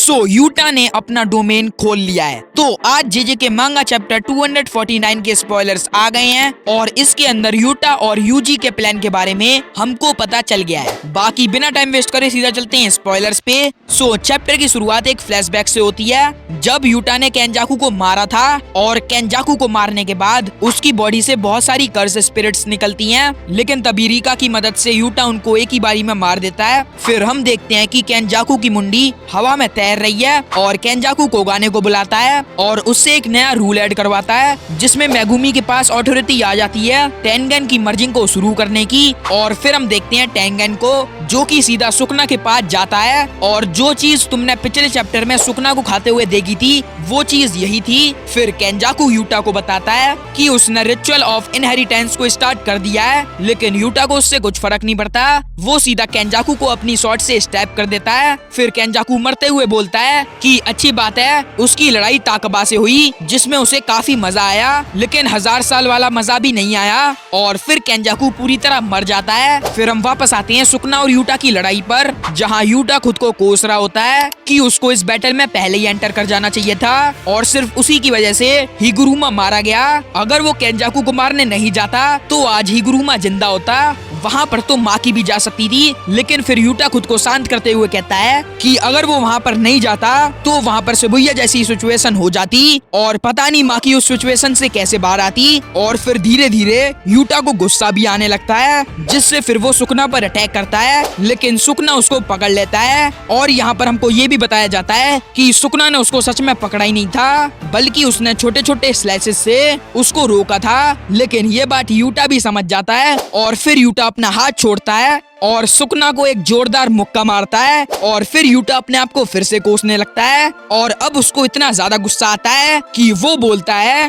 सो Utah ने अपना domain खोल लिया है। तो आज जेजे के मांगा चैप्टर 249 के स्पॉयलर्स आ गए हैं और इसके अंदर यूटा और यूजी के प्लान के बारे में हमको पता चल गया है। बाकी बिना टाइम वेस्ट करे सीधा चलते हैं स्पॉयलर्स पे। सो चैप्टर की शुरुआत एक फ्लैशबैक से होती है जब यूटा ने केंजाकू को मारा था और केंजाकू को मारने के बाद उसकी बॉडी से बहुत सारी कर्स स्पिरिट्स निकलती हैं, लेकिन तभी रिका की मदद से यूटा उनको एक ही बारी में मार देता है। फिर हम देखते हैं कि केंजाकू की मुंडी हवा में तैर रही है और केंजाकू कोगाने को बुलाता है और उससे एक नया रूल ऐड करवाता है जिसमें मेगुमी के पास अथॉरिटी आ जाती है टेंगन की मर्जिंग को शुरू करने की। और फिर हम देखते हैं टेंगन को जो कि सीधा सुकना के पास जाता है और जो चीज तुमने पिछले चैप्टर में सुकना को खाते हुए देखी थी वो चीज यही थी। फिर केंजाकू यूटा को बताता है कि उसने रिचुअल ऑफ इनहेरिटेंस को स्टार्ट कर दिया है, लेकिन यूटा को उससे कुछ फर्क नहीं पड़ता। वो सीधा केंजाकू को अपनी शॉट से स्टैब कर देता है। फिर केंजाकू मरते हुए बोलता है कि अच्छी बात है उसकी लड़ाई ताकबा से हुई जिसमें उसे काफी मजा आया, लेकिन 1000 साल वाला मजा भी नहीं आया। और फिर केंजाकू पूरी तरह मर जाता है। फिर हम वापस आते हैं सुकना और यूटा की लड़ाई पर, जहाँ यूटा खुद को कोस रहा होता है कि उसको इस बैटल में पहले ही एंटर कर जाना चाहिए था और सिर्फ उसी की वजह से हिगुरुमा मारा गया। अगर वो केंजाकू को मारने नहीं जाता तो आज हिगुरुमा जिंदा होता। वहाँ पर तो माँ की भी जा सकती थी, लेकिन फिर यूटा खुद को शांत करते हुए कहता है कि अगर वो वहाँ पर नहीं जाता तो वहाँ पर शिबुया जैसी सिचुएशन हो जाती और पता नहीं माँ की उस सिचुएशन से कैसे बाहर आती। और फिर धीरे धीरे यूटा को गुस्सा भी आने लगता है जिससे फिर वो सुकना पर अटैक करता है, लेकिन सुकना उसको पकड़ लेता है। और यहाँ पर हमको ये भी बताया जाता है कि सुकना ने उसको सच में पकड़ा ही नहीं था, बल्कि उसने छोटे छोटे स्लाइसेस से उसको रोका था। लेकिन ये बात यूटा भी समझ जाता है और फिर यूटा अपना हाथ छोड़ता है और सुकना को एक जोरदार मुक्का मारता है और फिर यूटा अपने आप को फिर से कोसने लगता है। और अब उसको इतना ज्यादा गुस्सा आता है कि वो बोलता है,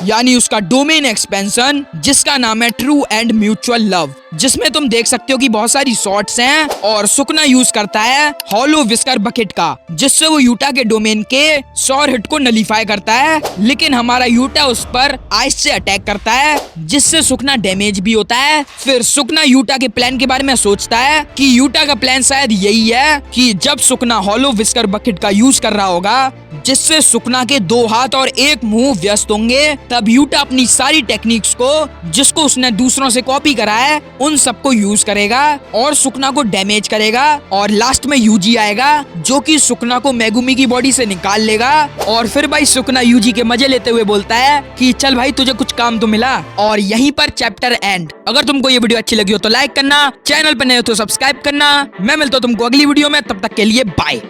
यानी उसका डोमेन एक्सपेंशन जिसका नाम है ट्रू एंड म्यूचुअल लव, जिसमें तुम देख सकते हो कि बहुत सारी शॉट्स हैं। और सुकना यूज करता है हॉलो विस्कर बकेट का, जिससे वो यूटा के डोमेन के 100 हिट को नलीफाई करता है, लेकिन हमारा यूटा उस पर आइस से अटैक करता है जिससे सुकना डैमेज भी होता है। फिर सुकना यूटा के प्लान के बारे में सोचता है कि यूटा का प्लान शायद यही है कि जब सुकना हॉलो विस्कर बकेट का यूज कर रहा होगा जिससे सुकना के 2 हाथ और 1 मुंह व्यस्त होंगे, तब यूटा अपनी सारी टेक्निक्स को जिसको उसने दूसरों से कॉपी करा है उन सबको यूज करेगा और सुकना को डैमेज करेगा। और लास्ट में यूजी आएगा जो कि सुकना को मेगुमी की बॉडी से निकाल लेगा। और फिर भाई सुकना यूजी के मजे लेते हुए बोलता है कि चल भाई तुझे कुछ काम तो मिला। और यहीं पर चैप्टर एंड। अगर तुमको ये वीडियो अच्छी लगी हो तो लाइक करना, चैनल पर नए हो तो सब्सक्राइब करना। मैं मिलता हूँ तुमको अगली वीडियो में, तब तक के लिए बाय।